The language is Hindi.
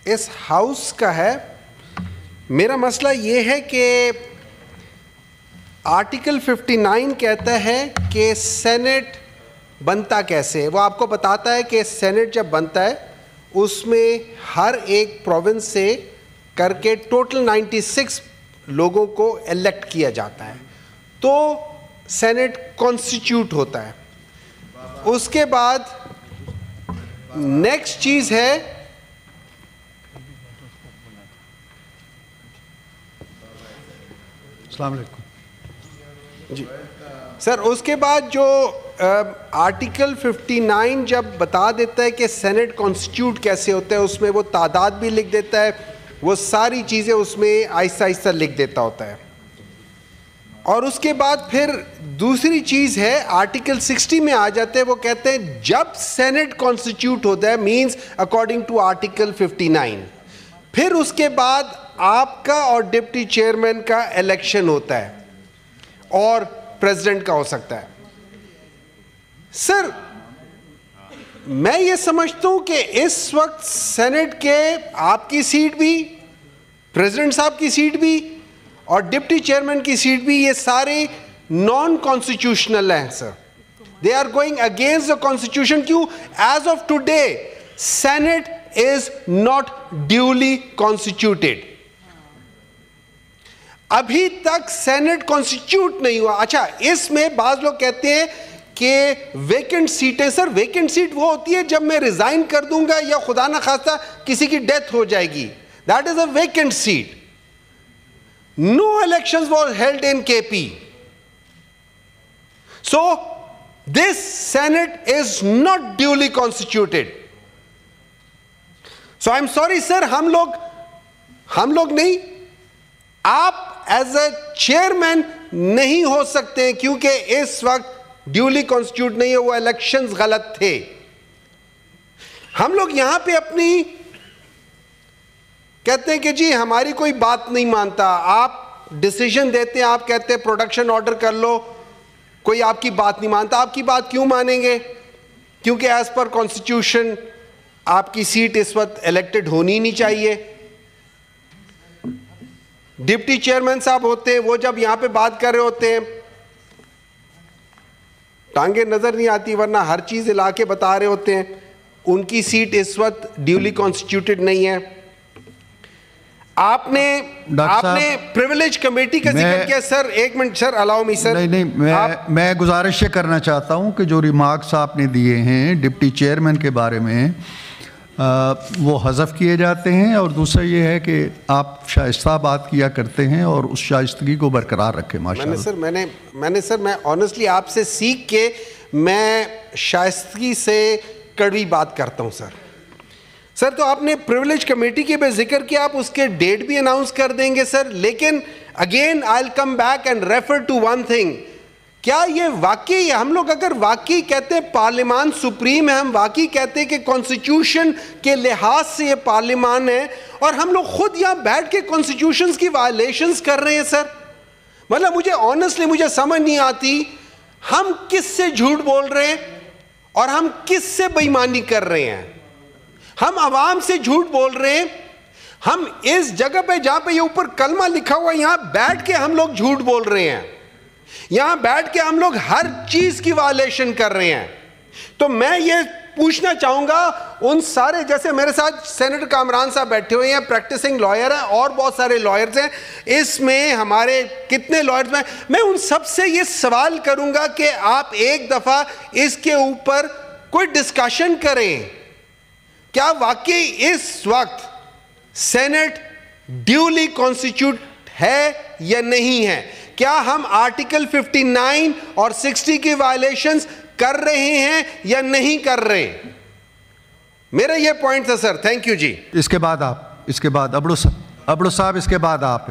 इस हाउस का है। मेरा मसला ये है कि आर्टिकल 59 कहता है कि सेनेट बनता कैसे है। वो आपको बताता है कि सेनेट जब बनता है उसमें हर एक प्रोविंस से करके टोटल 96 लोगों को इलेक्ट किया जाता है, तो सेनेट कॉन्स्टिट्यूट होता है। उसके बाद नेक्स्ट चीज है अस्सलाम वालेकुम जी सर, उसके बाद जो आर्टिकल 59 जब बता देता है कि सेनेट कॉन्स्टिट्यूट कैसे होता है, उसमें वो तादाद भी लिख देता है, वो सारी चीज़ें उसमें आहिस्ता आहिस्ता लिख देता होता है। और उसके बाद फिर दूसरी चीज़ है आर्टिकल 60 में आ जाते हैं, वो कहते हैं जब सेनेट कॉन्स्टिट्यूट होता है मींस अकॉर्डिंग टू आर्टिकल 59, फिर उसके बाद आपका और डिप्टी चेयरमैन का इलेक्शन होता है और प्रेसिडेंट का हो सकता है। सर मैं ये समझता हूं कि इस वक्त सेनेट के आपकी सीट भी, प्रेसिडेंट साहब की सीट भी और डिप्टी चेयरमैन की सीट भी, ये सारे नॉन कॉन्स्टिट्यूशनल हैं sir. They are going against the constitution. क्यों? As of today senate is not duly constituted. अभी तक सेनेट कॉन्स्टिट्यूट नहीं हुआ। अच्छा, इसमें बाज लोग कहते हैं कि वेकेंट सीटें, सर वेकेंट सीट वो होती है जब मैं रिजाइन कर दूंगा या खुदा ना खास्ता किसी की डेथ हो जाएगी, that is a vacant seat. No elections were held in KP, so this senate is not duly constituted. So I am sorry sir, हम लोग नहीं, आप एज अ चेयरमैन नहीं हो सकते हैं क्योंकि इस वक्त ड्यूली कॉन्स्टिट्यूट नहीं है, वो इलेक्शंस गलत थे। हम लोग यहां पे अपनी कहते हैं कि जी हमारी कोई बात नहीं मानता, आप डिसीजन देते हैं, आप कहते हैं प्रोडक्शन ऑर्डर कर लो, कोई आपकी बात नहीं मानता। आपकी बात क्यों मानेंगे? क्योंकि एज पर कॉन्स्टिट्यूशन आपकी सीट इस वक्त इलेक्टेड होनी नहीं चाहिए। डिप्टी चेयरमैन साहब होते हैं, वो जब यहां पे बात कर रहे होते हैं टांगे नजर नहीं आती, वरना हर चीज हिला के बता रहे होते हैं। उनकी सीट इस वक्त ड्यूली कॉन्स्टिट्यूटेड नहीं है। आपने प्रिविलेज कमेटी का जिक्र किया सर। एक minute sir, allow me sir. नहीं, मैं गुजारिश करना चाहता हूं कि जो रिमार्क्स आपने दिए हैं डिप्टी चेयरमैन के बारे में वो हज़फ किए जाते हैं, और दूसरा ये है कि आप शाइस्ता बात किया करते हैं और उस शाइस्तगी को बरकरार रखें। माशाअल्लाह। मैंने सर मैं ऑनेस्टली आपसे सीख के मैं शाइस्तगी से कड़वी बात करता हूं सर। तो आपने प्रिविलेज कमेटी के भी जिक्र किया, आप उसके डेट भी अनाउंस कर देंगे सर। लेकिन again I will come back and refer to one thing, क्या ये वाकई हम लोग अगर वाकई कहते हैं पार्लियामान सुप्रीम है, हम वाकई कहते हैं कि कॉन्स्टिट्यूशन के लिहाज से ये पार्लियामान है, और हम लोग खुद यहां बैठ के कॉन्स्टिट्यूशन की वायलेशंस कर रहे हैं सर। मतलब मुझे ऑनेस्टली मुझे समझ नहीं आती, हम किससे झूठ बोल रहे हैं और हम किससे बेईमानी कर रहे हैं। हम आवाम से झूठ बोल रहे हैं, हम इस जगह पे जहां पे ये ऊपर कलमा लिखा हुआ है यहां बैठ के हम लोग झूठ बोल रहे हैं, यहां बैठ के हम लोग हर चीज की वायलेशन कर रहे हैं। तो मैं ये पूछना चाहूंगा उन सारे, जैसे मेरे साथ सेनेटर कामरान साहब बैठे हुए हैं, प्रैक्टिसिंग लॉयर हैं, और बहुत सारे लॉयर्स हैं, इसमें हमारे कितने लॉयर्स हैं, मैं उन सब से ये सवाल करूंगा कि आप एक दफा इसके ऊपर कोई डिस्कशन करें। क्या वाकई इस वक्त सेनेट ड्यूली कॉन्स्टिट्यूट है या नहीं है? क्या हम आर्टिकल 59 और 60 की वायलेशंस कर रहे हैं या नहीं कर रहे? मेरा यह पॉइंट था सर। थैंक यू जी। इसके बाद अबड़ू साहब, इसके बाद आप।